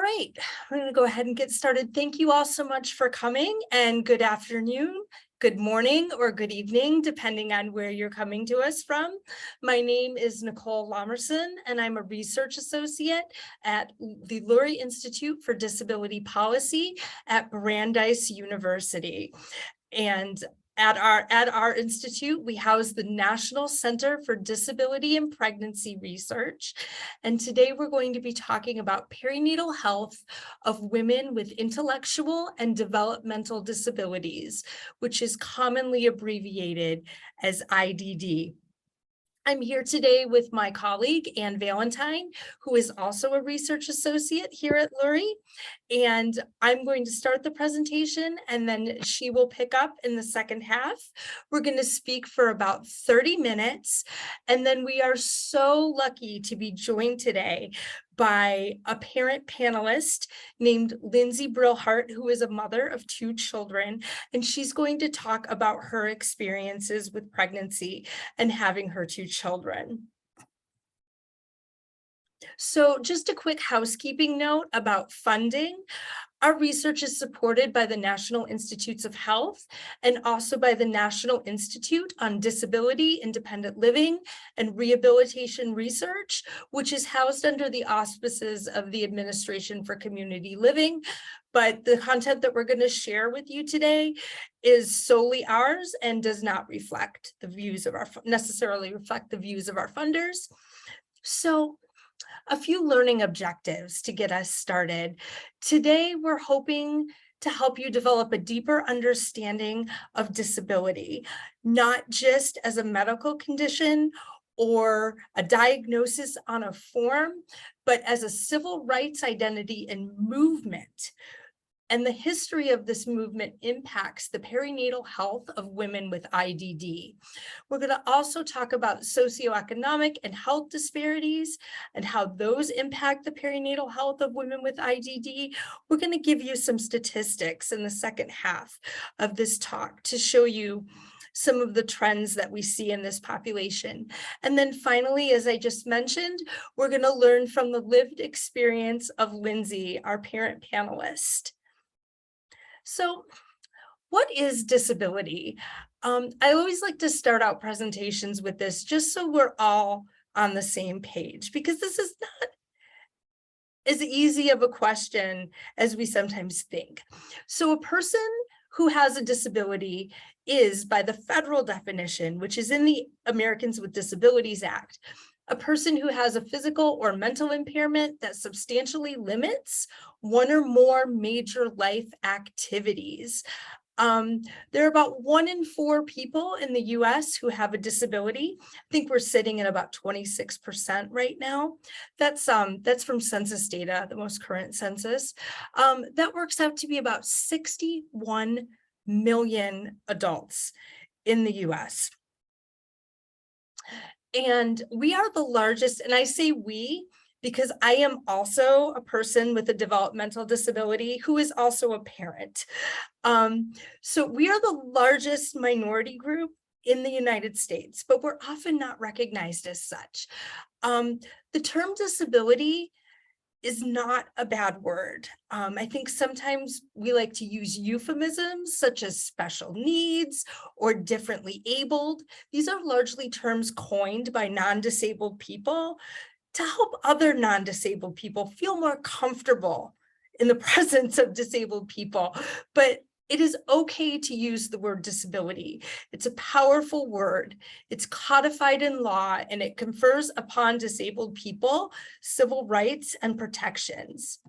right, we're going to go ahead and get started. Thank you all so much for coming, and good afternoon, good morning, or good evening, depending on where you're coming to us from. My name is Nicole Lomerson, and I'm a research associate at the Lurie Institute for Disability Policy at Brandeis University. And at our institute, we house the National Center for Disability and Pregnancy Research. And today we're going to be talking about perinatal health of women with intellectual and developmental disabilities, which is commonly abbreviated as IDD. I'm here today with my colleague, Anne Valentine, who is also a research associate here at Lurie. And I'm going to start the presentation, and then she will pick up in the second half. We're going to speak for about 30 minutes. And then we are so lucky to be joined today by a parent panelist named Lindsay Brillhart, who is a mother of 2 children, and she's going to talk about her experiences with pregnancy and having her 2 children. So just a quick housekeeping note about funding. Our research is supported by the National Institutes of Health and also by the National Institute on Disability, Independent Living, and Rehabilitation Research, which is housed under the auspices of the Administration for Community Living. But the content that we're going to share with you today is solely ours and does not reflect the views of necessarily reflect the views of our funders. So a few learning objectives to get us started. Today, we're hoping to help you develop a deeper understanding of disability, not just as a medical condition or a diagnosis on a form, but as a civil rights identity and movement. And the history of this movement impacts the perinatal health of women with IDD. We're going to also talk about socioeconomic and health disparities and how those impact the perinatal health of women with IDD. We're going to give you some statistics in the second half of this talk to show you some of the trends that we see in this population. And then finally, as I just mentioned, we're going to learn from the lived experience of Lindsay, our parent panelist. So what is disability? I always like to start out presentations with this just so we're all on the same page, because this is not as easy of a question as we sometimes think. So a person who has a disability is, by the federal definition, which is in the Americans with Disabilities Act, a person who has a physical or mental impairment that substantially limits one or more major life activities. There are about 1 in 4 people in the US who have a disability. I think we're sitting at about 26% right now. That's from census data, the most current census. That works out to be about 61 million adults in the US. And we are the largest, and I say we because I am also a person with a developmental disability who is also a parent. So we are the largest minority group in the United States, but we're often not recognized as such. The term disability is not a bad word. I think sometimes we like to use euphemisms such as special needs or differently abled. These are largely terms coined by non-disabled people to help other non-disabled people feel more comfortable in the presence of disabled people. But it is okay to use the word disability. It's a powerful word. It's codified in law, and it confers upon disabled people civil rights and protections.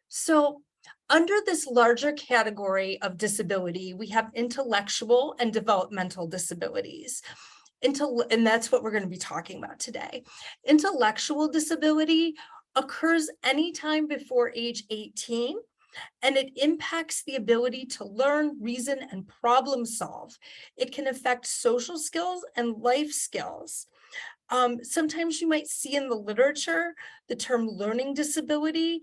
So under this larger category of disability, we have intellectual and developmental disabilities. And that's what we're going to be talking about today. Intellectual disability occurs anytime before age 18. And it impacts the ability to learn, reason, and problem solve. It can affect social skills and life skills. Sometimes you might see in the literature the term learning disability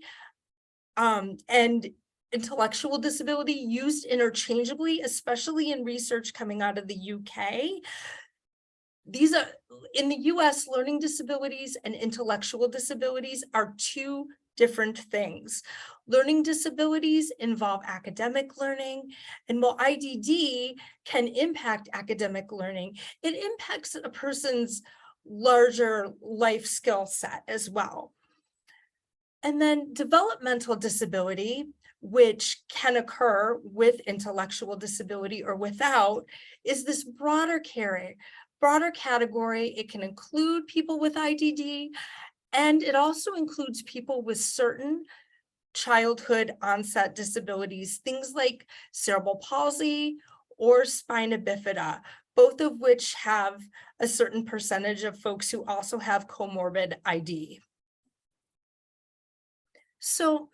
and intellectual disability used interchangeably, especially in research coming out of the UK. these are, in the US, learning disabilities and intellectual disabilities are two different things. Learning disabilities involve academic learning, and while IDD can impact academic learning, it impacts a person's larger life skill set as well. And then developmental disability, which can occur with intellectual disability or without, is this broader category. It can include people with IDD, and it also includes people with certain childhood onset disabilities, things like cerebral palsy or spina bifida, both of which have a certain percentage of folks who also have comorbid ID. So,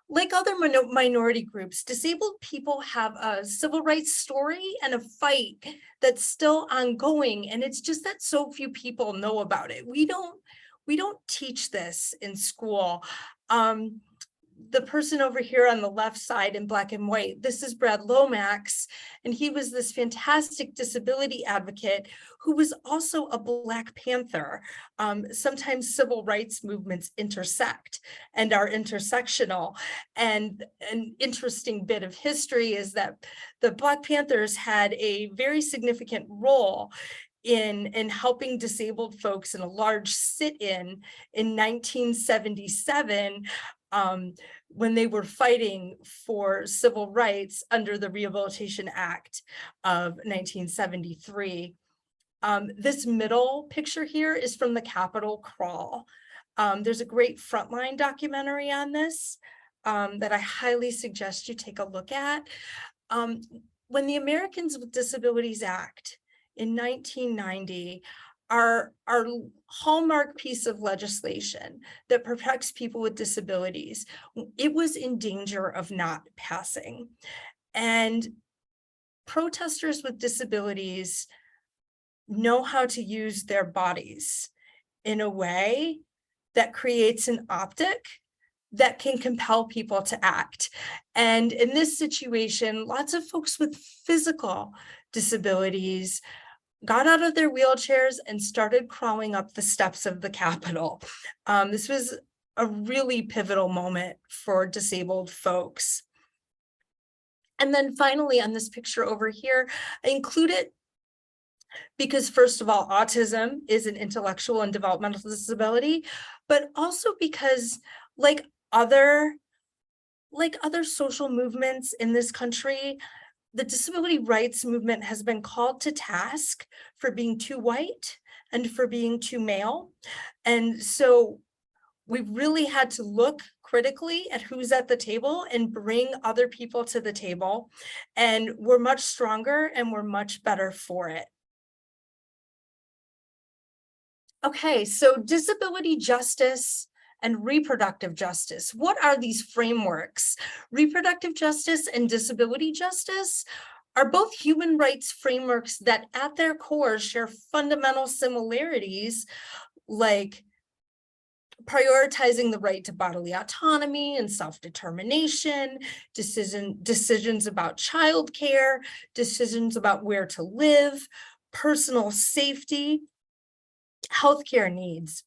like other minority groups, disabled people have a civil rights story and a fight that's still ongoing, and it's just that so few people know about it. We don't teach this in school. The person over here on the left side in black and white, this is Brad Lomax, and he was this fantastic disability advocate who was also a Black Panther. Sometimes civil rights movements intersect and are intersectional. And an interesting bit of history is that the Black Panthers had a very significant role in helping disabled folks in a large sit-in in 1977, when they were fighting for civil rights under the Rehabilitation Act of 1973. This middle picture here is from the Capitol Crawl. There's a great Frontline documentary on this that I highly suggest you take a look at. When the Americans with Disabilities Act in 1990, our hallmark piece of legislation that protects people with disabilities, it was in danger of not passing. And protesters with disabilities know how to use their bodies in a way that creates an optic that can compel people to act. And in this situation, lots of folks with physical disabilities got out of their wheelchairs and started crawling up the steps of the Capitol. This was a really pivotal moment for disabled folks. And then finally, on this picture over here, I include it because, first of all, autism is an intellectual and developmental disability, but also because, like other social movements in this country, the disability rights movement has been called to task for being too white and for being too male. And so we really had to look critically at who's at the table and bring other people to the table. And we're much stronger and we're much better for it. Okay, so disability justice and reproductive justice. What are these frameworks? Reproductive justice and disability justice are both human rights frameworks that at their core share fundamental similarities, like prioritizing the right to bodily autonomy and self-determination, decisions about childcare, decisions about where to live, personal safety, healthcare needs.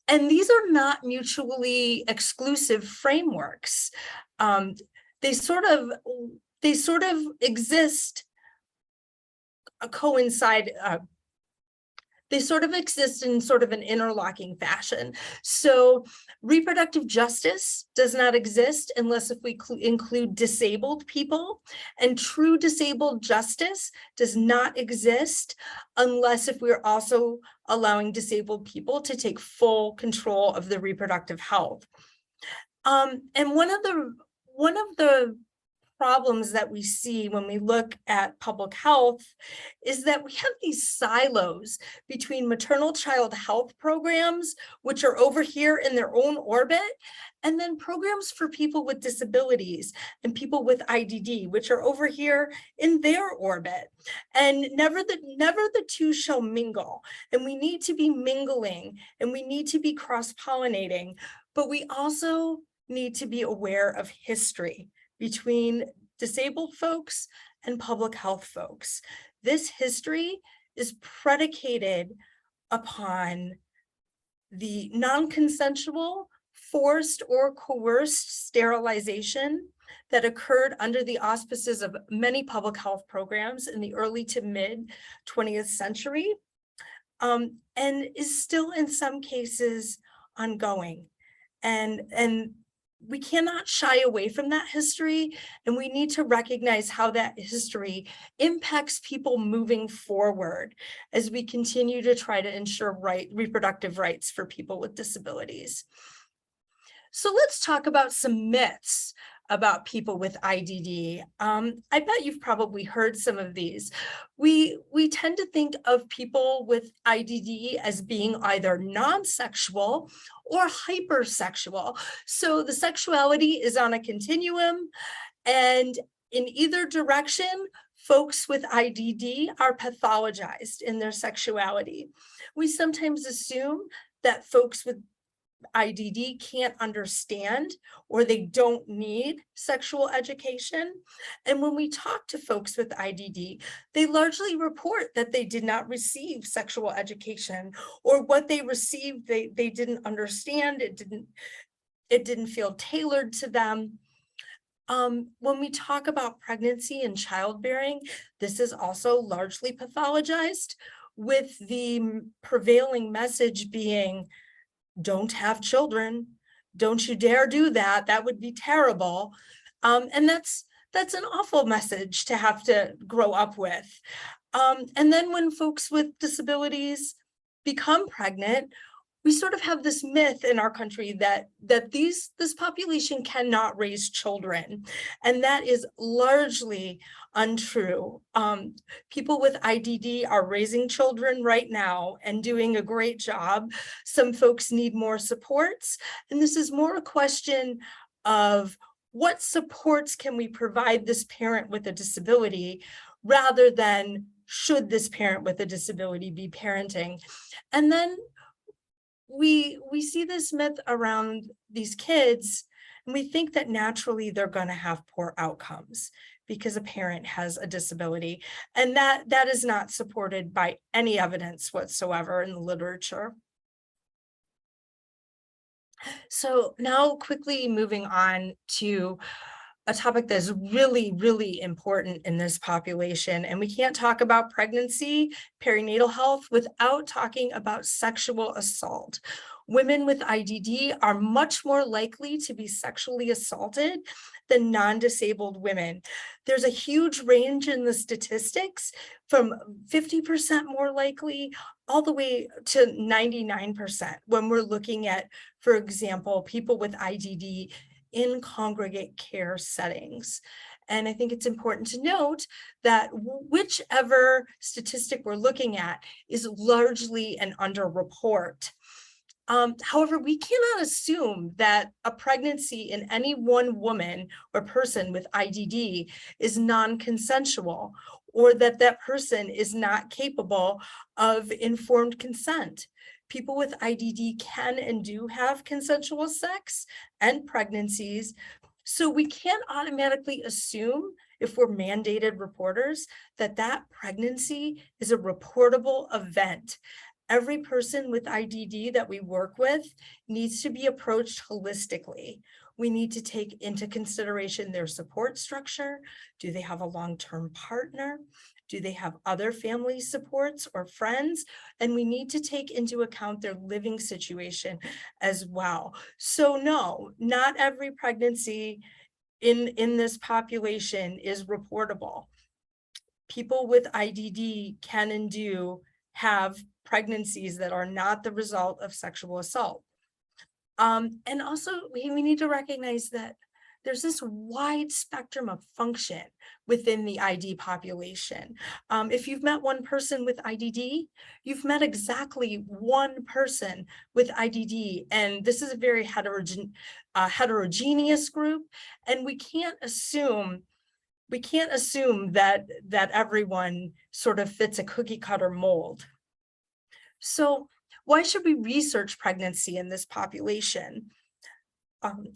And these are not mutually exclusive frameworks. They sort of exist, they sort of exist in sort of an interlocking fashion. So reproductive justice does not exist unless if we include disabled people, and true disabled justice does not exist unless if we're also allowing disabled people to take full control of their reproductive health. And one of the problems that we see when we look at public health is that we have these silos between maternal child health programs, which are over here in their own orbit, and then programs for people with disabilities and people with IDD, which are over here in their orbit. And never the two shall mingle. And we need to be mingling and we need to be cross-pollinating, but we also need to be aware of history between disabled folks and public health folks. This history is predicated upon the non-consensual, forced or coerced sterilization that occurred under the auspices of many public health programs in the early to mid 20th century, and is still in some cases ongoing. And we cannot shy away from that history, and we need to recognize how that history impacts people moving forward as we continue to try to ensure reproductive rights for people with disabilities. So let's talk about some myths about people with IDD. I bet you've probably heard some of these. We tend to think of people with IDD as being either non-sexual or hypersexual. So the sexuality is on a continuum, and in either direction, folks with IDD are pathologized in their sexuality. We sometimes assume that folks with IDD can't understand or they don't need sexual education. And when we talk to folks with IDD, they largely report that they did not receive sexual education, or what they received, they didn't understand, it didn't feel tailored to them. When we talk about pregnancy and childbearing, this is also largely pathologized, with the prevailing message being, don't have children, don't you dare do that, that would be terrible. And that's an awful message to have to grow up with. And then when folks with disabilities become pregnant, we sort of have this myth in our country that this population cannot raise children, and that is largely untrue. People with IDD are raising children right now and doing a great job. Some folks need more supports, and this is more a question of what supports can we provide this parent with a disability, rather than should this parent with a disability be parenting. And then we see this myth around these kids, and we think that naturally they're going to have poor outcomes because a parent has a disability, and that is not supported by any evidence whatsoever in the literature. So now quickly moving on to a topic that's really, really important in this population. And we can't talk about pregnancy, perinatal health without talking about sexual assault. Women with IDD are much more likely to be sexually assaulted than non-disabled women. There's a huge range in the statistics, from 50% more likely all the way to 99% when we're looking at, for example, people with IDD in congregate care settings. And I think it's important to note that whichever statistic we're looking at is largely an underreport. However, we cannot assume that a pregnancy in any one woman or person with IDD is non-consensual, or that that person is not capable of informed consent. People with IDD can and do have consensual sex and pregnancies, so we can't automatically assume, if we're mandated reporters, that that pregnancy is a reportable event. Every person with IDD that we work with needs to be approached holistically. We need to take into consideration their support structure. Do they have a long-term partner? Do they have other family supports or friends? And we need to take into account their living situation as well. So no, not every pregnancy in this population is reportable. People with IDD can and do have pregnancies that are not the result of sexual assault. And also we need to recognize that there's this wide spectrum of function within the ID population. If you've met one person with IDD, you've met exactly one person with IDD, and this is a very heterogeneous group, and we can't assume that everyone sort of fits a cookie cutter mold. So why should we research pregnancy in this population?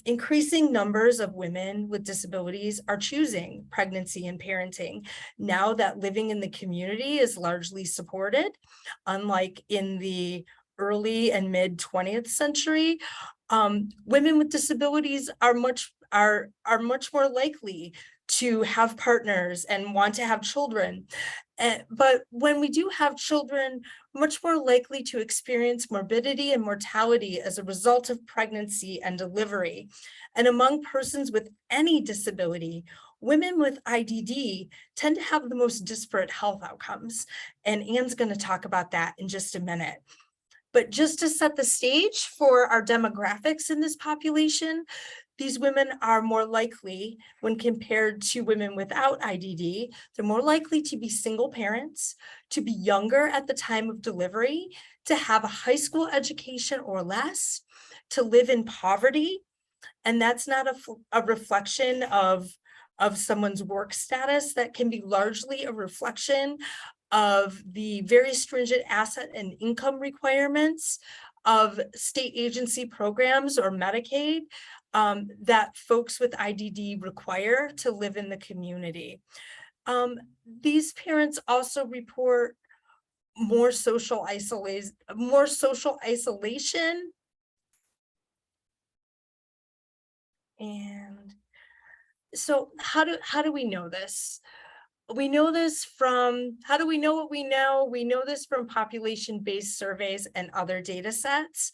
Increasing numbers of women with disabilities are choosing pregnancy and parenting now that living in the community is largely supported, unlike in the early and mid 20th century. Women with disabilities are much more likely to have partners and want to have children. But when we do have children, much more likely to experience morbidity and mortality as a result of pregnancy and delivery. And among persons with any disability, women with IDD tend to have the most disparate health outcomes. And Anne's going to talk about that in just a minute. But just to set the stage for our demographics in this population, these women are more likely, when compared to women without IDD, they're more likely to be single parents, to be younger at the time of delivery, to have a high school education or less, to live in poverty. And that's not a reflection of someone's work status. That can be largely a reflection of the very stringent asset and income requirements of state agency programs or Medicaid that folks with IDD require to live in the community. These parents also report more social isolation. And so how do we know this? We know this from, how do we know what we know? We know this from population-based surveys and other data sets.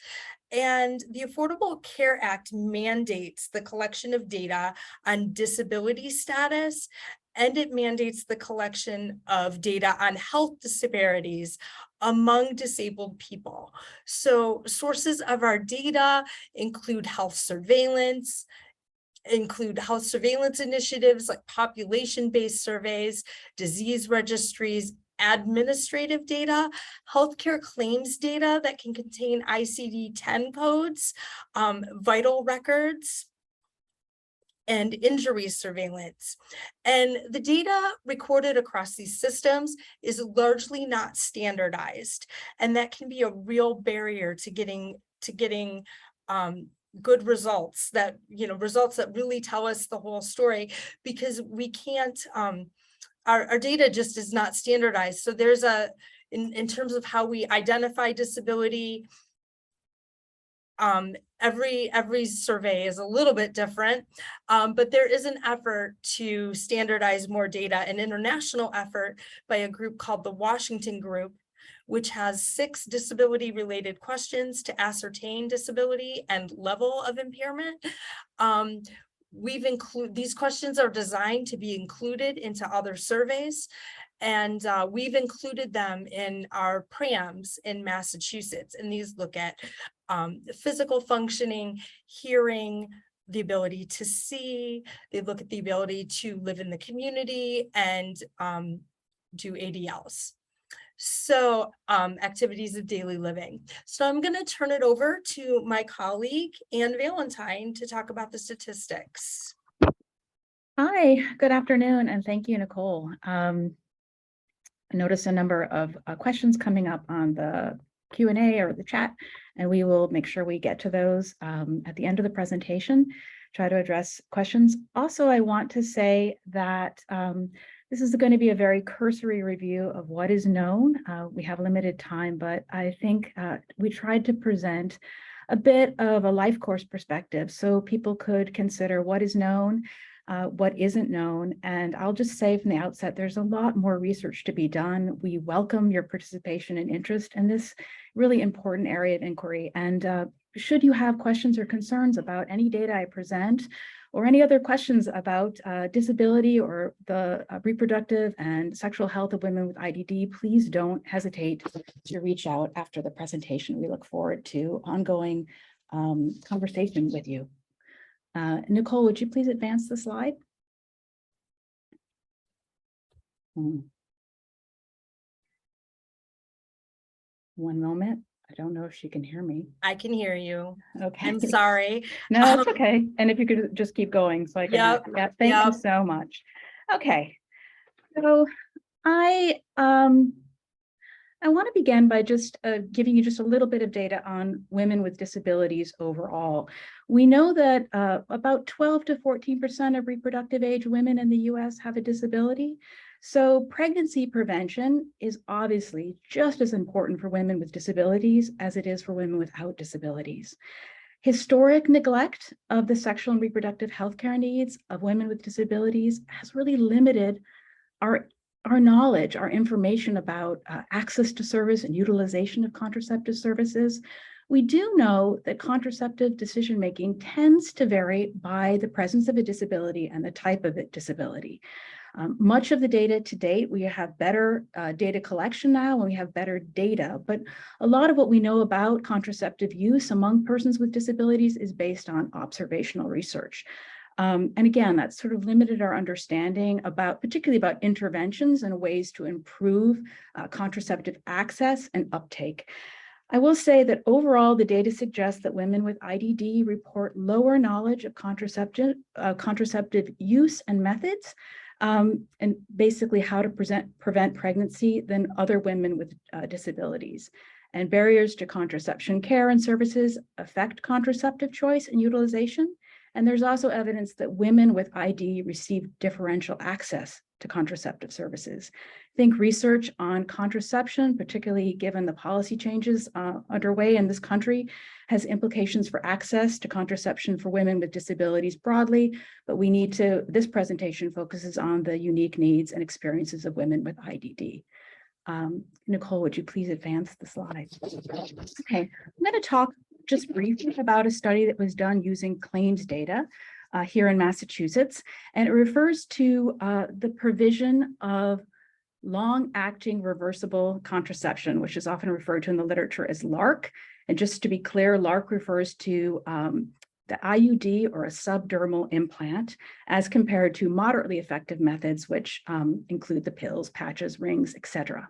And the Affordable Care Act mandates the collection of data on disability status, and it mandates the collection of data on health disparities among disabled people. So sources of our data include health surveillance initiatives like population-based surveys, disease registries, administrative data, healthcare claims data that can contain ICD-10 codes, vital records, and injury surveillance. And the data recorded across these systems is largely not standardized. And that can be a real barrier to getting good results that really tell us the whole story, because we can't, our data just is not standardized. So there's in terms of how we identify disability, every survey is a little bit different, but there is an effort to standardize more data, an international effort by a group called the Washington Group, which has 6 disability-related questions to ascertain disability and level of impairment. These questions are designed to be included into other surveys, and we've included them in our PRAMs in Massachusetts. And these look at physical functioning, hearing, the ability to see, they look at the ability to live in the community, and do ADLs. So activities of daily living. So I'm going to turn it over to my colleague, Anne Valentine, to talk about the statistics. Hi, good afternoon, and thank you, Nicole. I noticed a number of questions coming up on the Q&A or the chat, and we will make sure we get to those at the end of the presentation, try to address questions. Also, I want to say that this is going to be a very cursory review of what is known. We have limited time, but I think we tried to present a bit of a life course perspective so people could consider what is known, what isn't known. And I'll just say from the outset, there's a lot more research to be done. We welcome your participation and interest in this really important area of inquiry. And should you have questions or concerns about any data I present, or any other questions about disability or the reproductive and sexual health of women with IDD, please don't hesitate to reach out after the presentation. We look forward to ongoing conversation with you. Nicole, would you please advance the slide? One moment. I don't know if she can hear me. I can hear you. Okay. I'm sorry. No, it's okay. And if you could just keep going so I can. Yep. Yeah, thank you so much. Okay. So I I want to begin by just giving you just a little bit of data on women with disabilities overall. We know that about 12 to 14% of reproductive age women in the US have a disability. So pregnancy prevention is obviously just as important for women with disabilities as it is for women without disabilities. Historic neglect of the sexual and reproductive healthcare needs of women with disabilities has really limited our knowledge, our information about access to service and utilization of contraceptive services. We do know that contraceptive decision-making tends to vary by the presence of a disability and the type of disability. Much of the data to date, we have better data collection now and we have better data, but a lot of what we know about contraceptive use among persons with disabilities is based on observational research. And again, that's sort of limited our understanding about, particularly about interventions and ways to improve contraceptive access and uptake. I will say that overall, the data suggests that women with IDD report lower knowledge of contraceptive use and methods, and basically how to prevent pregnancy than other women with disabilities. And barriers to contraception care and services affect contraceptive choice and utilization. And there's also evidence that women with ID receive differential access to contraceptive services. I think research on contraception, particularly given the policy changes underway in this country, has implications for access to contraception for women with disabilities broadly, but this presentation focuses on the unique needs and experiences of women with IDD. Nicole, would you please advance the slides? Okay, I'm going to talk just briefly about a study that was done using claims data here in Massachusetts, and it refers to the provision of long-acting reversible contraception, which is often referred to in the literature as LARC. And just to be clear, LARC refers to the IUD or a subdermal implant as compared to moderately effective methods, which include the pills, patches, rings, etc.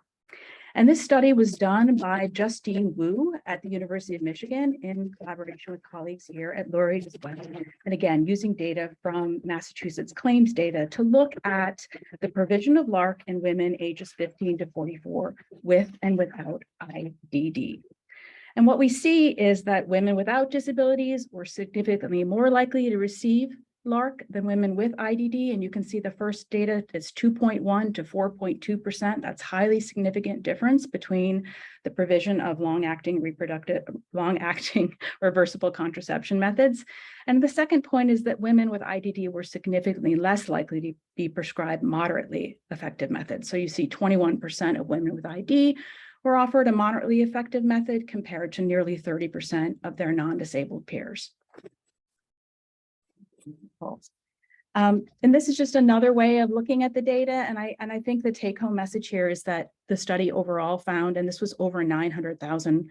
And this study was done by Justine Wu at the University of Michigan in collaboration with colleagues here at Lurie as well. And again, using data from Massachusetts claims data to look at the provision of LARC in women ages 15 to 44 with and without IDD. And what we see is that women without disabilities were significantly more likely to receive LARC than women with IDD, and you can see the first data is 2.1 to 4.2%. That's highly significant difference between the provision of long-acting reversible contraception methods. And the second point is that women with IDD were significantly less likely to be prescribed moderately effective methods. So you see 21% of women with ID were offered a moderately effective method compared to nearly 30% of their non-disabled peers. And this is just another way of looking at the data. And I think the take-home message here is that the study overall found, and this was over 900,000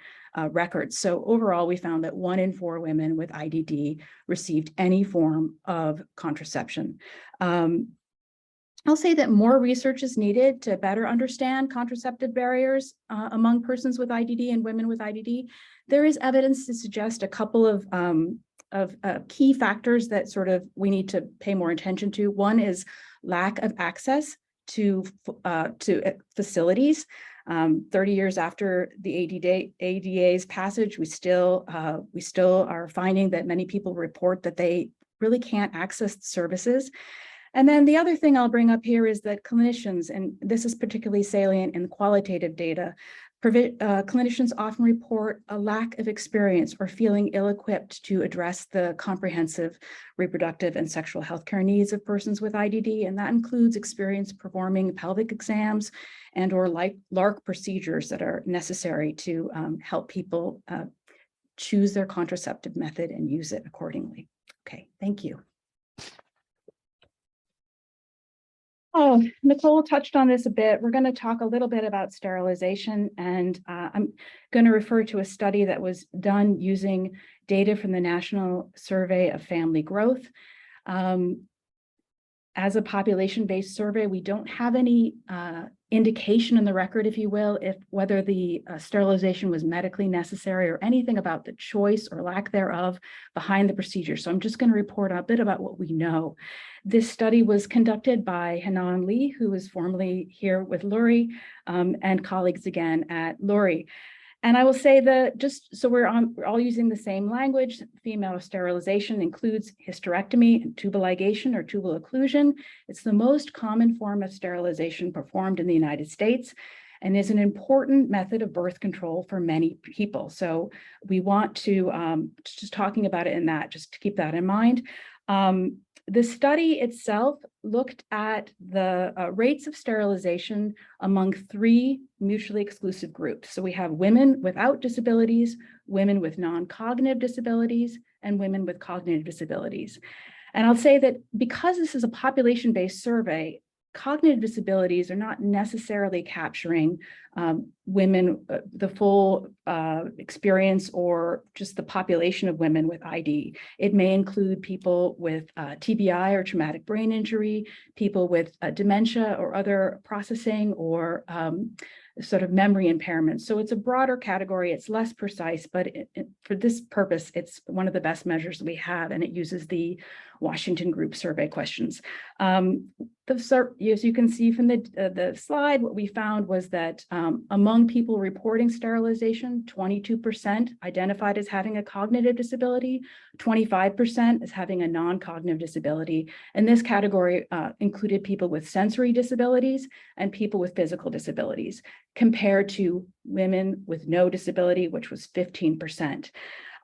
records. So overall, we found that 1 in 4 women with IDD received any form of contraception. I'll say that more research is needed to better understand contraceptive barriers among persons with IDD and women with IDD. There is evidence to suggest a couple of key factors that sort of we need to pay more attention to. One is lack of access to facilities. 30 years after the ADA's passage, we still are finding that many people report that they really can't access the services. And then the other thing I'll bring up here is that clinicians, and this is particularly salient in qualitative data, clinicians often report a lack of experience or feeling ill-equipped to address the comprehensive reproductive and sexual healthcare needs of persons with IDD, and that includes experience performing pelvic exams and or LARC procedures that are necessary to help people choose their contraceptive method and use it accordingly. Okay, thank you. Oh, Nicole touched on this a bit. We're going to talk a little bit about sterilization, and I'm going to refer to a study that was done using data from the National Survey of Family Growth. As a population-based survey, we don't have any indication in the record, if you will, if whether the sterilization was medically necessary or anything about the choice or lack thereof behind the procedure. So I'm just going to report a bit about what we know. This study was conducted by Hanan Lee, who is formerly here with Lurie, and colleagues again at Lurie. And I will say that just so we're all using the same language, female sterilization includes hysterectomy and tubal ligation or tubal occlusion. It's the most common form of sterilization performed in the United States and is an important method of birth control for many people. So we want to just talking about it in that, just to keep that in mind. The study itself looked at the rates of sterilization among 3 mutually exclusive groups. So we have women without disabilities, women with non-cognitive disabilities, and women with cognitive disabilities. And I'll say that because this is a population-based survey, cognitive disabilities are not necessarily capturing women, the full experience or just the population of women with ID. It may include people with TBI or traumatic brain injury, people with dementia or other processing or sort of memory impairment. So it's a broader category. It's less precise, but for this purpose, it's one of the best measures we have, and it uses the Washington Group survey questions. As you can see from the slide, what we found was that among people reporting sterilization, 22% identified as having a cognitive disability, 25% as having a non-cognitive disability. And this category included people with sensory disabilities and people with physical disabilities, compared to women with no disability, which was 15%.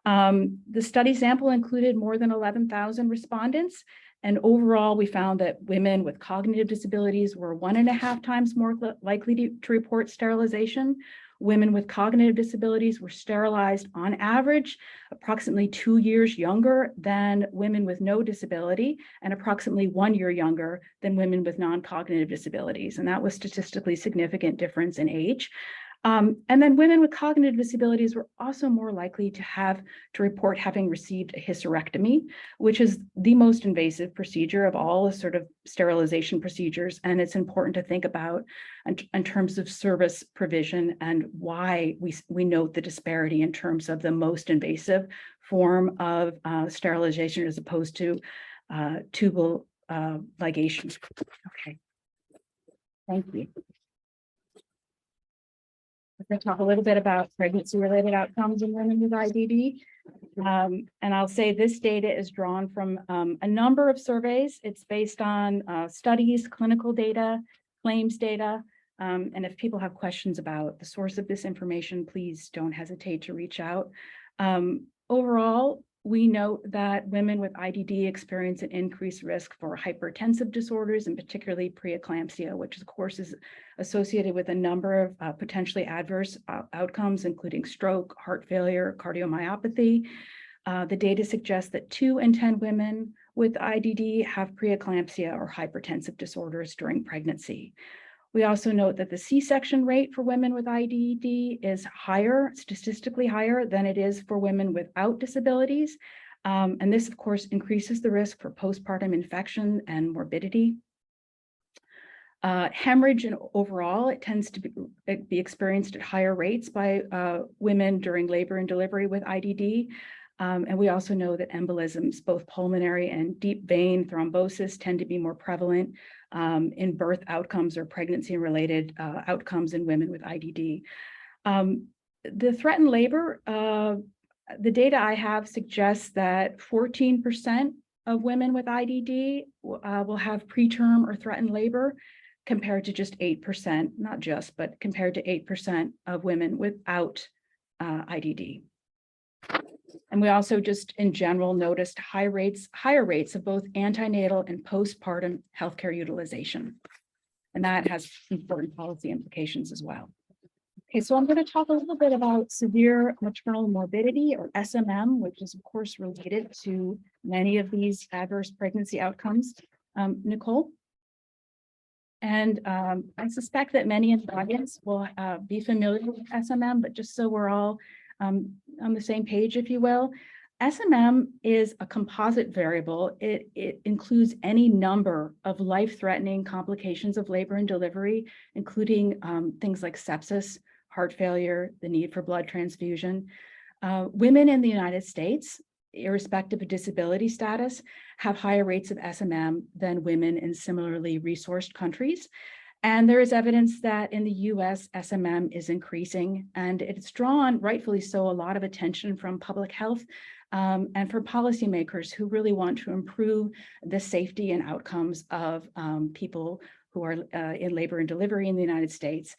The study sample included more than 11,000 respondents. And overall, we found that women with cognitive disabilities were 1.5 times more likely to report sterilization. Women with cognitive disabilities were sterilized on average approximately 2 years younger than women with no disability, and approximately 1 year younger than women with non-cognitive disabilities. And that was statistically significant difference in age. And then women with cognitive disabilities were also more likely to report having received a hysterectomy, which is the most invasive procedure of all the sort of sterilization procedures. And it's important to think about in terms of service provision and why we note the disparity in terms of the most invasive form of sterilization as opposed to tubal ligation. Okay, thank you. We're going to talk a little bit about pregnancy-related outcomes in women with IDD. And I'll say this data is drawn from a number of surveys. It's based on studies, clinical data, claims data. And if people have questions about the source of this information, please don't hesitate to reach out. Overall, we note that women with IDD experience an increased risk for hypertensive disorders, and particularly preeclampsia, which of course is associated with a number of potentially adverse outcomes, including stroke, heart failure, cardiomyopathy. The data suggests that 2 in 10 women with IDD have preeclampsia or hypertensive disorders during pregnancy. We also note that the C-section rate for women with IDD is higher, statistically higher than it is for women without disabilities. And this, of course, increases the risk for postpartum infection and morbidity. Hemorrhage and overall, it tends to be experienced at higher rates by women during labor and delivery with IDD. And we also know that embolisms, both pulmonary and deep vein thrombosis, tend to be more prevalent in birth outcomes or pregnancy-related outcomes in women with IDD. The threatened labor, the data I have suggests that 14% of women with IDD will have preterm or threatened labor, compared to just 8%, not just, but compared to 8% of women without IDD. And we also just in general noticed higher rates of both antenatal and postpartum healthcare utilization. And that has important policy implications as well. Okay, so I'm going to talk a little bit about severe maternal morbidity, or SMM, which is of course related to many of these adverse pregnancy outcomes. Nicole? And I suspect that many in the audience will be familiar with SMM, but just so we're all on the same page, if you will. SMM is a composite variable. It includes any number of life-threatening complications of labor and delivery, including things like sepsis, heart failure, the need for blood transfusion. Women in the United States, irrespective of disability status, have higher rates of SMM than women in similarly resourced countries. And there is evidence that in the US, SMM is increasing, and it's drawn, rightfully so, a lot of attention from public health and for policymakers who really want to improve the safety and outcomes of people who are in labor and delivery in the United States.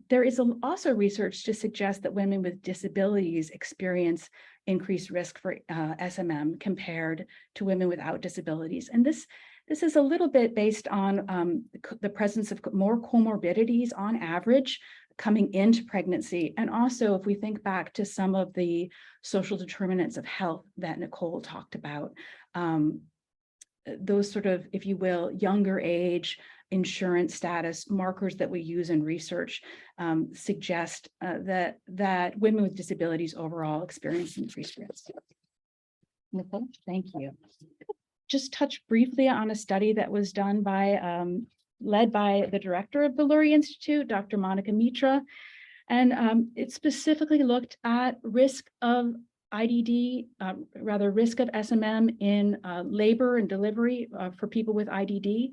There is also research to suggest that women with disabilities experience increased risk for SMM compared to women without disabilities. And this is a little bit based on the presence of more comorbidities on average coming into pregnancy. And also, if we think back to some of the social determinants of health that Nicole talked about, those sort of, if you will, younger age, insurance status markers that we use in research suggest that women with disabilities overall experience increased risk. Nicole, thank you. Just touch briefly on a study that was done by, led by the director of the Lurie Institute, Dr. Monica Mitra, and it specifically looked at risk of IDD, risk of SMM in labor and delivery for people with IDD.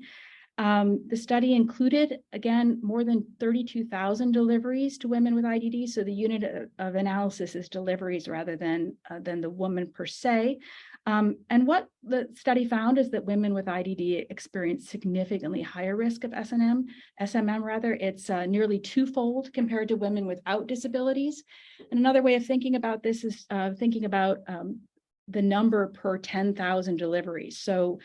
The study included, again, more than 32,000 deliveries to women with IDD. So the unit of analysis is deliveries rather than the woman per se. And what the study found is that women with IDD experience significantly higher risk of SMM. It's nearly twofold compared to women without disabilities. And another way of thinking about this is thinking about the number per 10,000 deliveries. So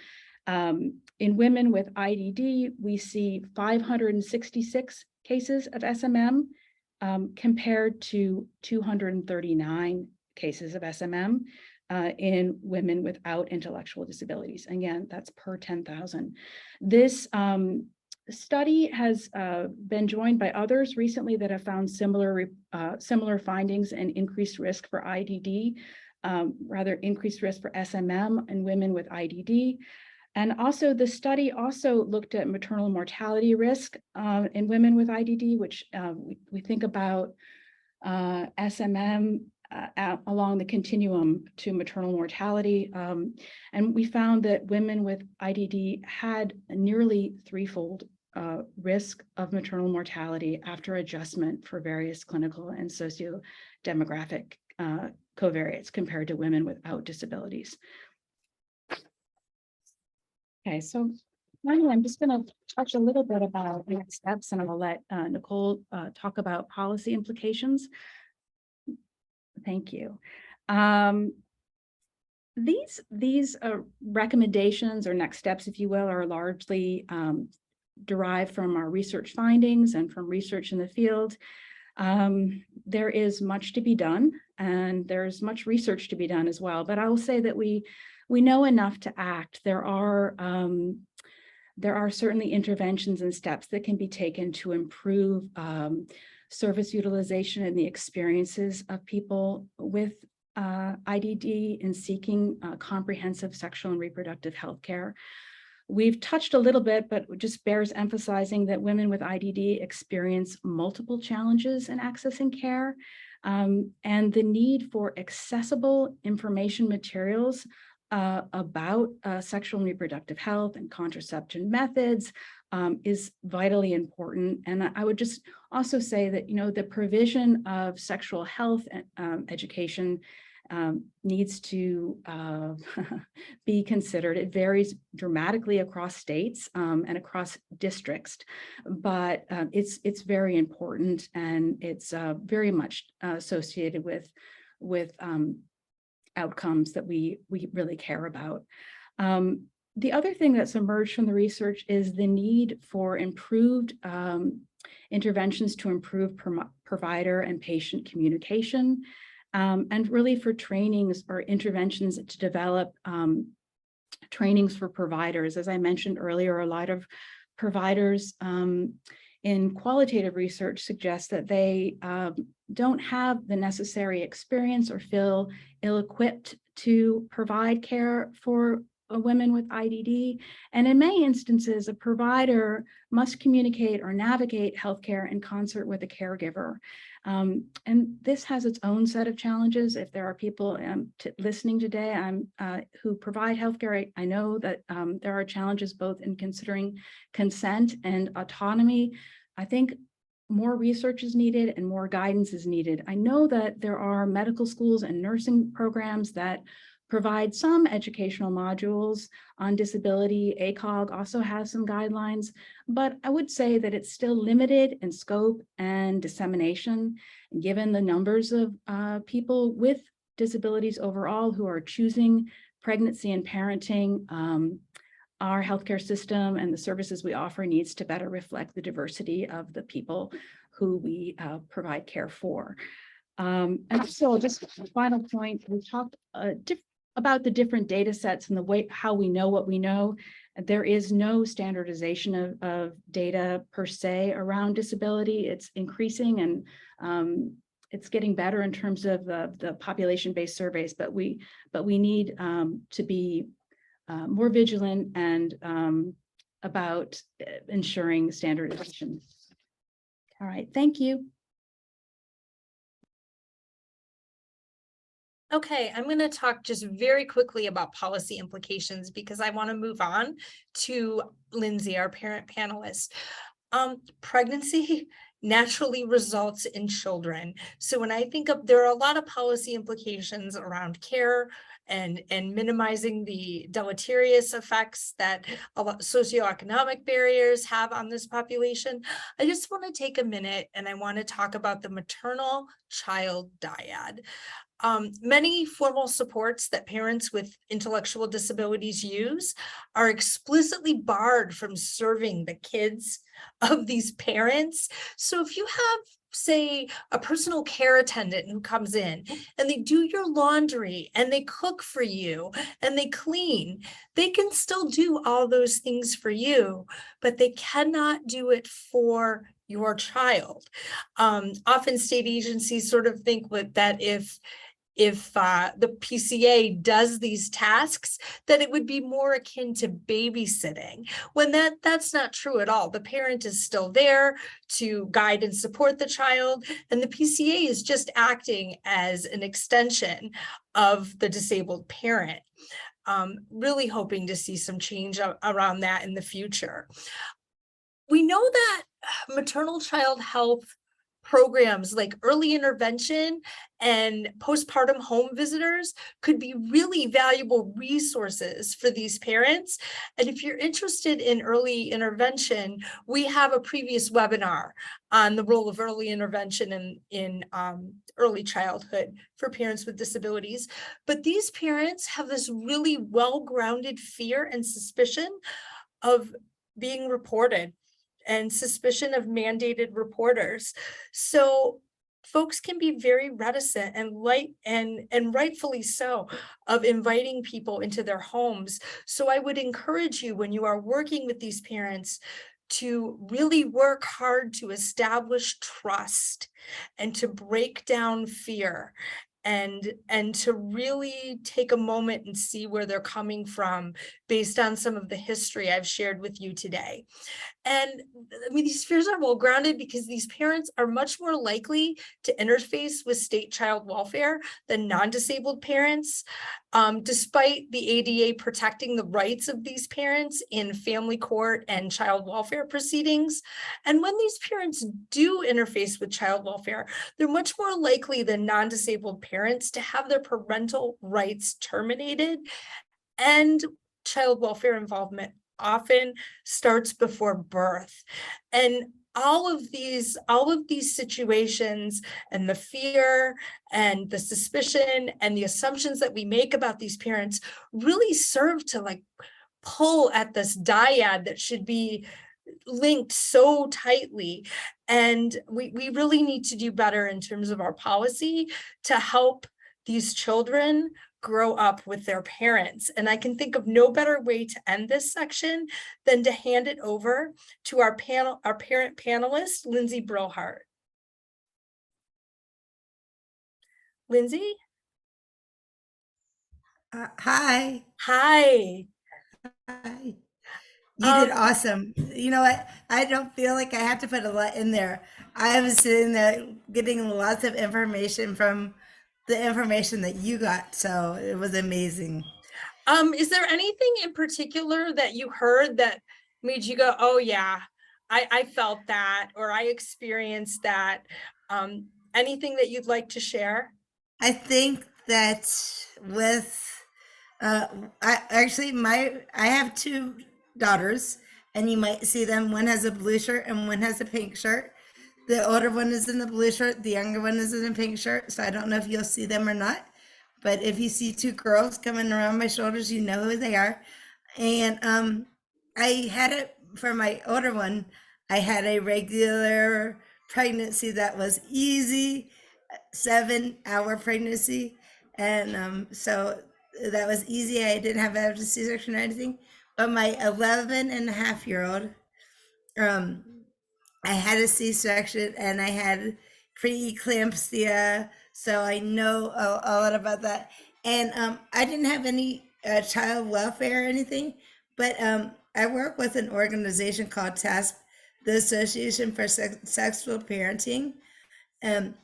in women with IDD, we see 566 cases of SMM compared to 239 cases of SMM in women without intellectual disabilities. Again, that's per 10,000. This study has been joined by others recently that have found similar findings and increased risk for IDD, increased risk for SMM in women with IDD. And also the study also looked at maternal mortality risk in women with IDD, which we think about SMM along the continuum to maternal mortality. And we found that women with IDD had a nearly threefold risk of maternal mortality after adjustment for various clinical and socio-demographic covariates compared to women without disabilities. Okay, so finally, I'm just going to touch a little bit about next steps, and I'll let Nicole talk about policy implications. Thank you. These recommendations or next steps, if you will, are largely derived from our research findings and from research in the field. There is much to be done, and there's much research to be done as well. But I will say that we know enough to act. There are certainly interventions and steps that can be taken to improve service utilization and the experiences of people with IDD in seeking comprehensive sexual and reproductive health care. We've touched a little bit, but it just bears emphasizing that women with IDD experience multiple challenges in accessing care, and the need for accessible information materials about sexual and reproductive health and contraception methods is vitally important. And I would just also say that, the provision of sexual health education needs to be considered. It varies dramatically across states and across districts, but it's very important, and it's very much associated with outcomes that we really care about. The other thing that's emerged from the research is the need for improved interventions to improve provider and patient communication, and really for trainings or interventions to develop trainings for providers. As I mentioned earlier, a lot of providers in qualitative research suggest that they don't have the necessary experience or feel ill-equipped to provide care for women with IDD. And in many instances, a provider must communicate or navigate healthcare in concert with a caregiver. And this has its own set of challenges. If there are people listening today who provide healthcare, I know that there are challenges both in considering consent and autonomy. I think more research is needed and more guidance is needed. I know that there are medical schools and nursing programs that provide some educational modules on disability. ACOG also has some guidelines, but I would say that it's still limited in scope and dissemination, given the numbers of people with disabilities overall who are choosing pregnancy and parenting. Our healthcare system and the services we offer needs to better reflect the diversity of the people who we provide care for. And so just a final point, we talked about the different data sets and the way how we know what we know. There is no standardization of data per se around disability. It's increasing and it's getting better in terms of the population-based surveys, but we need to be more vigilant and about ensuring standardization. All right, thank you. Okay, I'm going to talk just very quickly about policy implications because I want to move on to Lindsay, our parent panelist. Pregnancy naturally results in children. So when I think of, there are a lot of policy implications around care and minimizing the deleterious effects that a lot socioeconomic barriers have on this population. I just want to take a minute and I want to talk about the maternal child dyad. Many formal supports that parents with intellectual disabilities use are explicitly barred from serving the kids of these parents. So if you have, say, a personal care attendant who comes in and they do your laundry and they cook for you and they clean, they can still do all those things for you, but they cannot do it for your child. Often state agencies sort of think that if the PCA does these tasks, that it would be more akin to babysitting, when that's not true at all. The parent is still there to guide and support the child, and the PCA is just acting as an extension of the disabled parent. Really hoping to see some change around that in the future. We know that maternal child health programs like early intervention and postpartum home visitors could be really valuable resources for these parents. And if you're interested in early intervention, we have a previous webinar on the role of early intervention in early childhood for parents with disabilities. But these parents have this really well-grounded fear and suspicion of being reported and suspicion of mandated reporters. So folks can be very reticent and rightfully so of inviting people into their homes. So I would encourage you, when you are working with these parents, to really work hard to establish trust and to break down fear and to really take a moment and see where they're coming from based on some of the history I've shared with you today. And I mean, these fears are well grounded because these parents are much more likely to interface with state child welfare than non-disabled parents, despite the ADA protecting the rights of these parents in family court and child welfare proceedings. And when these parents do interface with child welfare, they're much more likely than non-disabled parents to have their parental rights terminated, and child welfare involvement often starts before birth. And all of these situations and the fear and the suspicion and the assumptions that we make about these parents really serve to like pull at this dyad that should be linked so tightly. And we really need to do better in terms of our policy to help these children grow up with their parents. And I can think of no better way to end this section than to hand it over to our parent panelist, Lindsay Brillhart. Lindsay? Hi. Hi. Hi. You did Um, awesome. You know what? I don't feel like I had to put a lot in there. I was sitting there getting lots of information from the information that you got. So it was amazing. is there anything in particular that you heard that made you go, oh yeah, I felt that, or I experienced that? Anything that you'd like to share? I think that with uh, I have two daughters, and you might see them. One has a blue shirt and one has a pink shirt. The older one is in the blue shirt. The younger one is in a pink shirt. So I don't know if you'll see them or not. But if you see two girls coming around my shoulders, you know who they are. And I had it for my older one. I had a regular pregnancy that was easy, 7 hour pregnancy. And so that was easy. I didn't have to have a C-section or anything. But my 11 and a half year old, um, I had a C-section and I had preeclampsia, so I know a lot about that. And I didn't have any child welfare or anything, but I work with an organization called TASP, the Association for Sexual Parenting. Um,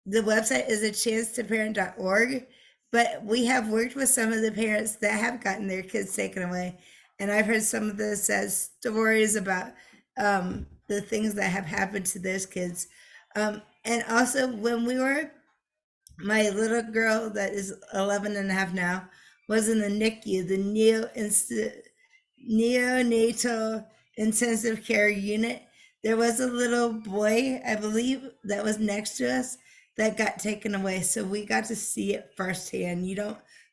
the website is a chance to parent.org, but we have worked with some of the parents that have gotten their kids taken away. And I've heard some of the sad stories about the things that have happened to those kids. And also, when we were, my little girl that is 11 and a half now was in the NICU, the neonatal intensive care unit. There was a little boy, I believe, that was next to us that got taken away. So we got to see it firsthand.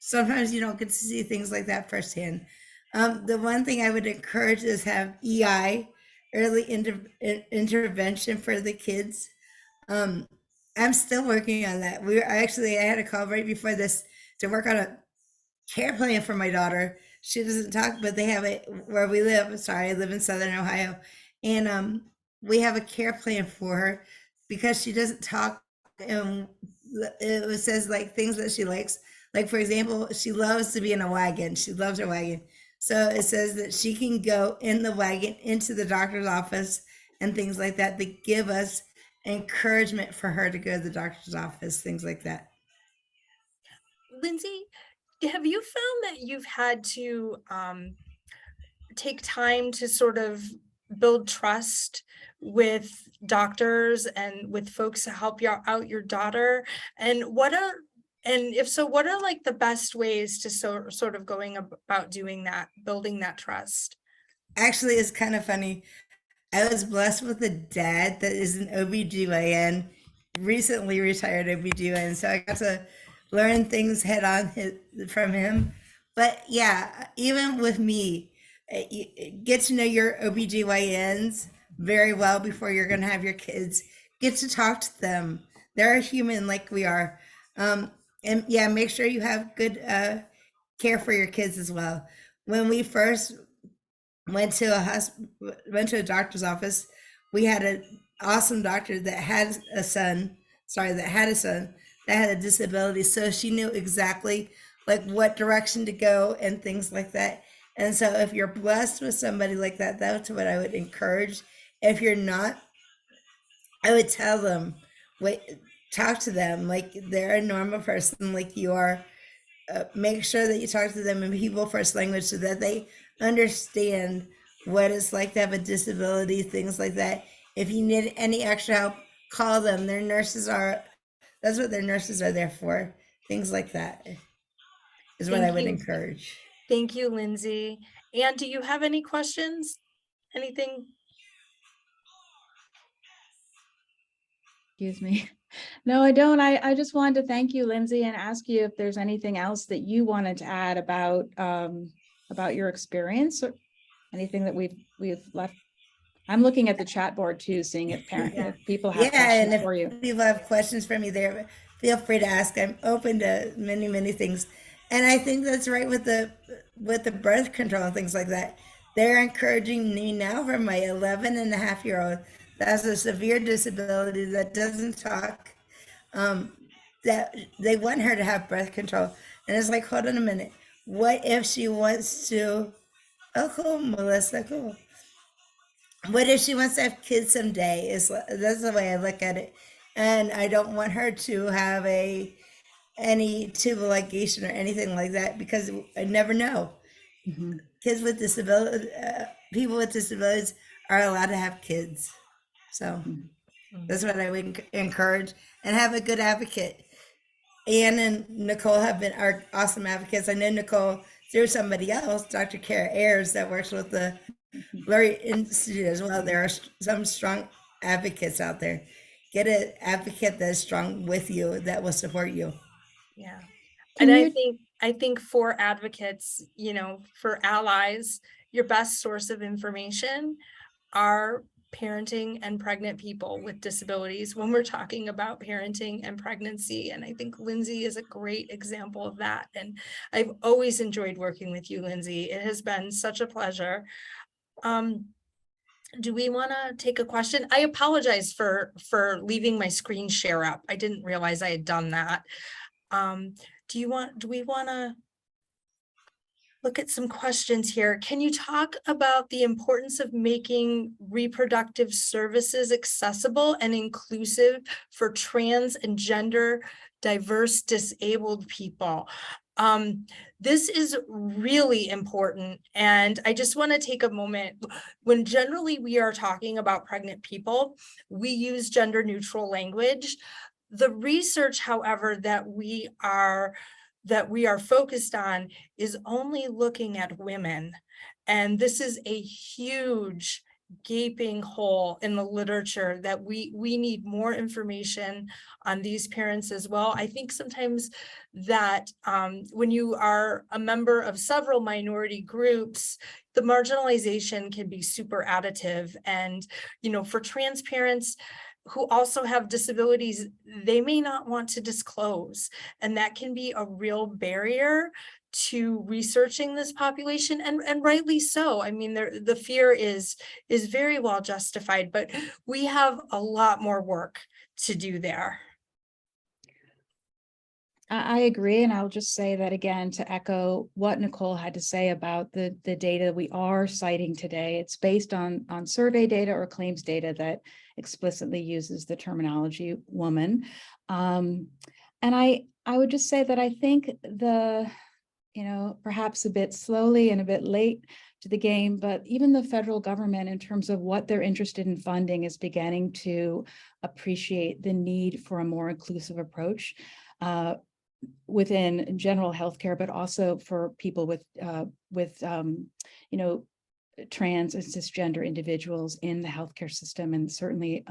Sometimes you don't get to see things like that firsthand. The one thing I would encourage is have EI, intervention for the kids. Um, I'm still working on that. I had a call right before this to work on a care plan for my daughter. She doesn't talk, but they have it where we live. Sorry, I live in Southern Ohio, and we have a care plan for her because she doesn't talk. And it says like things that she likes. Like for example, she loves to be in a wagon. She loves her wagon. So it says that she can go in the wagon into the doctor's office and things like that. They give us encouragement for her to go to the doctor's office, things like that. Lindsay, have you found that you've had to take time to sort of build trust with doctors and with folks to help you out your daughter? And if so, what are like the best ways to sort of going about doing that, building that trust? Actually, it's kind of funny. I was blessed with a dad that is an OBGYN, recently retired OBGYN. So I got to learn things from him. But yeah, even with me, get to know your OBGYNs very well before you're going to have your kids. Get to talk to them. They're human like we are. And yeah, make sure you have good care for your kids as well. When we first went to a doctor's office. We had an awesome doctor that had a son. Sorry, that had a son that had a disability, so she knew exactly like what direction to go and things like that. And so, if you're blessed with somebody like that, that's what I would encourage. If you're not, I would tell them, wait, talk to them like they're a normal person, like you are. Make sure that you talk to them in people first language so that they understand what it's like to have a disability, things like that. If you need any extra help, call them. That's what their nurses are there for. Things like that is what I Thank would you. encourage. Thank you, Lindsay. And do you have any questions? Anything? Excuse me. No, I don't. I just wanted to thank you, Lindsay, and ask you if there's anything else that you wanted to add about your experience or anything that we've left. I'm looking at the chat board too, seeing Yeah. if people have Yeah, and questions if for you. people have questions for me there, feel free to ask. I'm open to many, many things. And I think that's right with the birth control and things like that. They're encouraging me now for my 11 and a half year old that has a severe disability that doesn't talk. Um, that they want her to have birth control. And it's like, hold on a minute. What if she wants to, oh, cool, Melissa, cool. What if she wants to have kids someday? That's the way I look at it. And I don't want her to have any tubal ligation or anything like that, because I never know. Mhm. Kids with disabilities, people with disabilities are allowed to have kids. So Mhm. that's what I would encourage, and have a good advocate. Anne and Nicole have been our awesome advocates. I know Nicole through somebody else, Dr. Kara Ayers, that works with the Lurie Institute as well. There are some strong advocates out there. Get an advocate that is strong with you, that will support you. Yeah. Can And you I think for advocates, for allies, your best source of information are parenting and pregnant people with disabilities when we're talking about parenting and pregnancy. And I think Lindsay is a great example of that. And I've always enjoyed working with you, Lindsay. It has been such a pleasure. Do we want to take a question? I apologize for leaving my screen share up. I didn't realize I had done that. Do we want to look at some questions here? Can you talk about the importance of making reproductive services accessible and inclusive for trans and gender diverse disabled people? This is really important. And I just want to take a moment. When generally we are talking about pregnant people, we use gender neutral language. The research, however, that we are focused on is only looking at women. And this is a huge gaping hole in the literature that we need more information on these parents as well. I think sometimes that when you are a member of several minority groups, the marginalization can be super additive. And, for trans parents who also have disabilities, they may not want to disclose. And that can be a real barrier to researching this population, and rightly so. I mean, the fear is very well justified, but we have a lot more work to do there. I agree, and I'll just say that again to echo what Nicole had to say about the data we are citing today. It's based on survey data or claims data that explicitly uses the terminology woman. And I would just say that I think perhaps a bit slowly and a bit late to the game, but even the federal government, in terms of what they're interested in funding, is beginning to appreciate the need for a more inclusive approach within general healthcare, but also for people with trans and cisgender individuals in the healthcare system. And certainly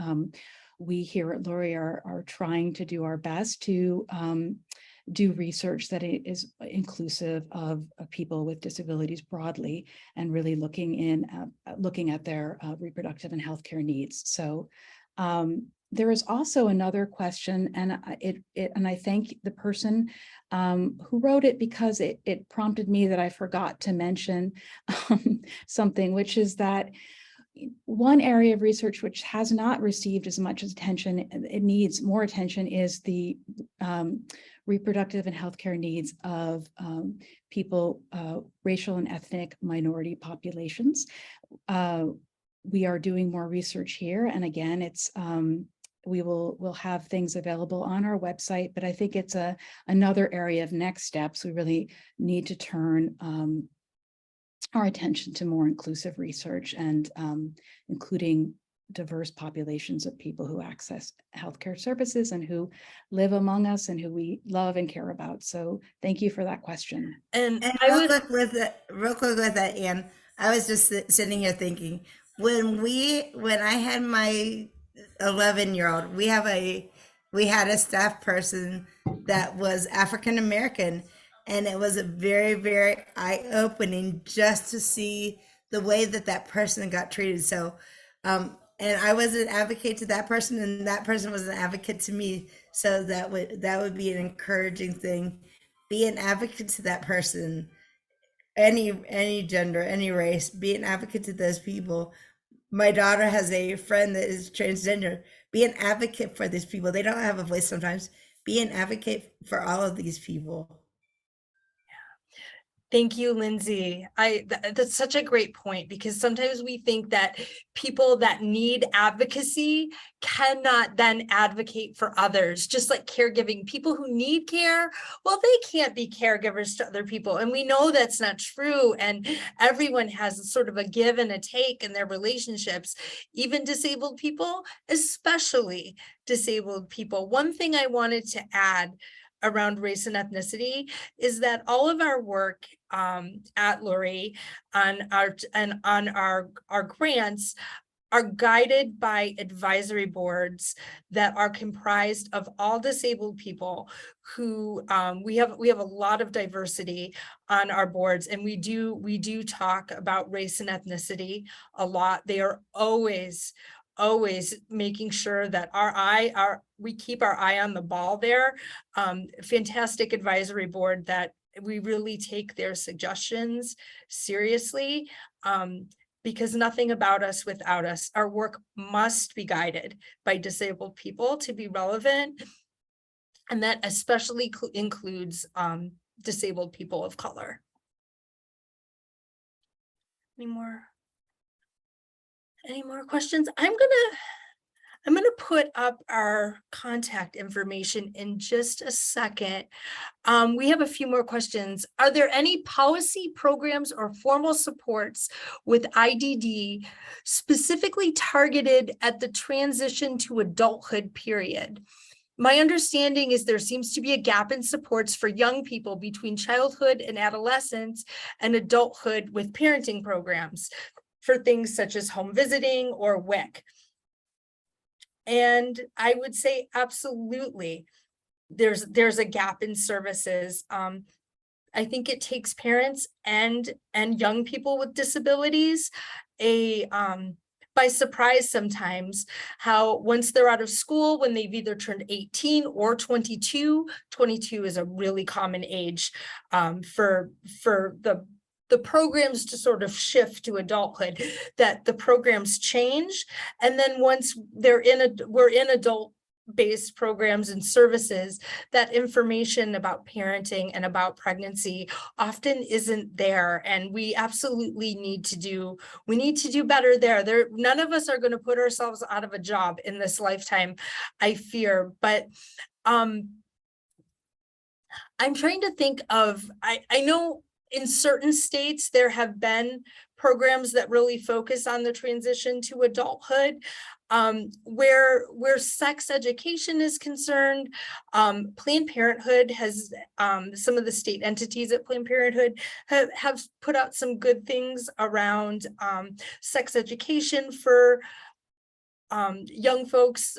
we here at Lurie are trying to do our best to do research that is inclusive of people with disabilities broadly, and really looking at their reproductive and healthcare needs. So there is also another question, and I thank the person who wrote it, because it prompted me that I forgot to mention something, which is that one area of research which has not received as much attention, it needs more attention, is the reproductive and healthcare needs of people, racial and ethnic minority populations. We are doing more research here, and again, it's we'll have things available on our website, but I think it's another area of next steps. We really need to turn our attention to more inclusive research, and including diverse populations of people who access healthcare services and who live among us and who we love and care about. So thank you for that question. And And I real would, quick with that, Anne, I was just sitting here thinking, when I had my 11-year-old, we had a staff person that was African American, and it was a very, very eye-opening just to see the way that person got treated. So and I was an advocate to that person, and that person was an advocate to me. So that would be an encouraging thing. Be an advocate to that person, any gender, any race. Be an advocate to those people. My daughter has a friend that is transgender. Be an advocate for these people. They don't have a voice sometimes. be an advocate for all of these people. Thank you, Lindsay. That's such a great point, because sometimes we think that people that need advocacy cannot then advocate for others, just like caregiving. People who need care, well, they can't be caregivers to other people. And we know that's not true. And everyone has sort of a give and a take in their relationships, even disabled people, especially disabled people. One thing I wanted to add around race and ethnicity is that all of our work at Lurie on our grants are guided by advisory boards that are comprised of all disabled people who we have a lot of diversity on our boards, and we do talk about race and ethnicity a lot. They are always making sure that we keep our eye on the ball there. Fantastic advisory board that we really take their suggestions seriously, because nothing about us without us. Our work must be guided by disabled people to be relevant, and that especially includes disabled people of color. Any more questions? I'm gonna put up our contact information in just a second. We have a few more questions. Are there any policy programs or formal supports with IDD specifically targeted at the transition to adulthood period? My understanding is there seems to be a gap in supports for young people between childhood and adolescence and adulthood with parenting programs for things such as home visiting or WIC. And I would say absolutely, there's a gap in services. I think it takes parents and young people with disabilities by surprise sometimes, how once they're out of school, when they've either turned 18 or 22 is a really common age for the programs to sort of shift to adulthood, that the programs change. And then once we're in adult-based programs and services, that information about parenting and about pregnancy often isn't there. And we absolutely need to do better there. None of us are going to put ourselves out of a job in this lifetime, I fear. But I'm trying to think of, I know in certain states, there have been programs that really focus on the transition to adulthood. Where sex education is concerned, Planned Parenthood has, some of the state entities at Planned Parenthood have put out some good things around sex education for young folks,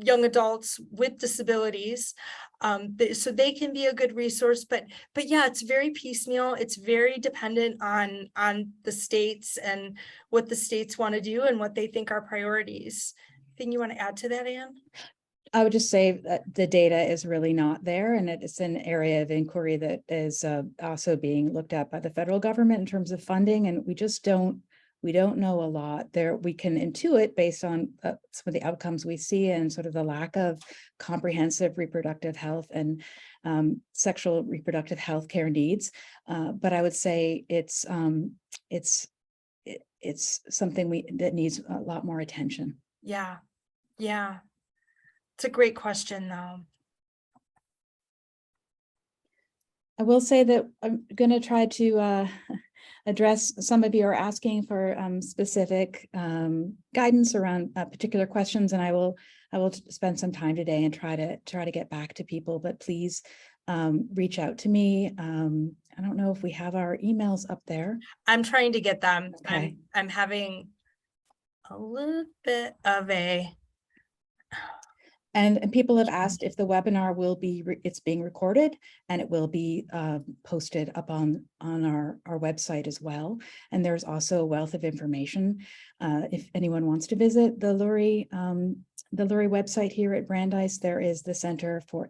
young adults with disabilities, so they can be a good resource. But yeah, it's very piecemeal. It's very dependent on the states and what the states want to do and what they think are priorities. Anything you want to add to that, Anne? I would just say that the data is really not there, and it's an area of inquiry that is also being looked at by the federal government in terms of funding, and we don't know a lot there. We can intuit based on some of the outcomes we see and sort of the lack of comprehensive reproductive health and sexual reproductive health care needs. But I would say it's something that needs a lot more attention. Yeah. It's a great question, though. I will say that I'm going to try to address some of you are asking for specific guidance around particular questions, and I will spend some time today and try to get back to people. But please reach out to me. I don't know if we have our emails up there. I'm trying to get them. Okay. I'm having a little bit of a. And people have asked if the webinar will be, it's being recorded and it will be posted up on our website as well. And there's also a wealth of information. If anyone wants to visit the Lurie website here at Brandeis, there is the Center for,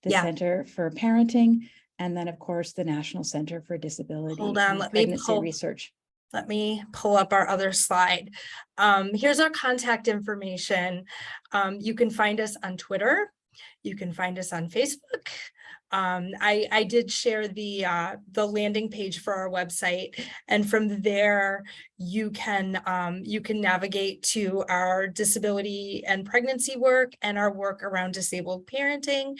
Center for Parenting. And then of course, the National Center for Disability and Pregnancy Research. Let me pull up our other slide. Here's our contact information. You can find us on Twitter You can find us on Facebook. I did share the landing page for our website, and from there you can navigate to our disability and pregnancy work and our work around disabled parenting.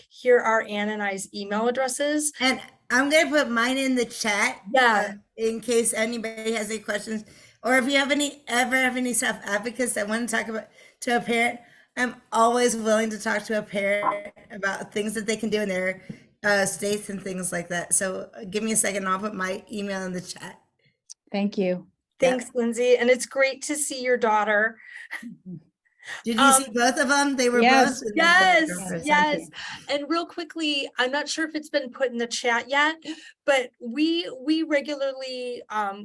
Here are Ann and I's email addresses. And I'm going to put mine in the chat. Yeah. In case anybody has any questions, or if you have any self advocates that want to talk about to a parent, I'm always willing to talk to a parent about things that they can do in their states and things like that. So give me a second. I'll put my email in the chat. Thank you. Thanks, Lindsay. And it's great to see your daughter. Did you see both of them? They were Yes. both. Yes, Thank yes. you. And real quickly, I'm not sure if it's been put in the chat yet, but we regularly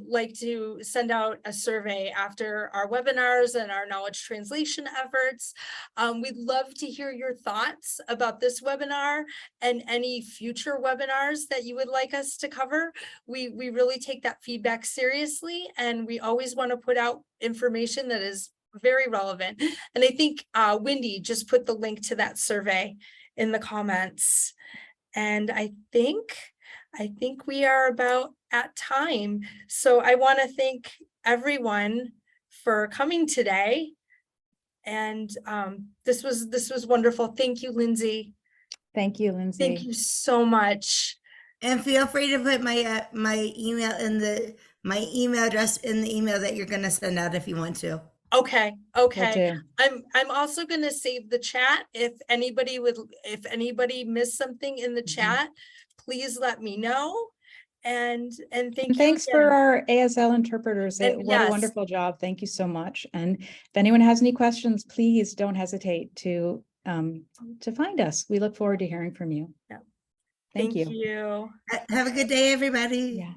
like to send out a survey after our webinars and our knowledge translation efforts. We'd love to hear your thoughts about this webinar and any future webinars that you would like us to cover. We really take that feedback seriously, and we always want to put out information that is very relevant. And I think Wendy just put the link to that survey in the comments. And I think we are about at time. So I want to thank everyone for coming today. And this was wonderful. Thank you, Lindsay. Thank you, Lindsay. Thank you so much. And feel free to put my my email in my email address in the email that you're going to send out if you want to. Okay. Will do. I'm also going to save the chat. If anybody missed something in the chat, please let me know. And thank you. Thanks again. for our ASL interpreters. And What yes. a wonderful job. Thank you so much. And if anyone has any questions, please don't hesitate to find us. We look forward to hearing from you. Yeah. Thank you. Have a good day, everybody. Yeah.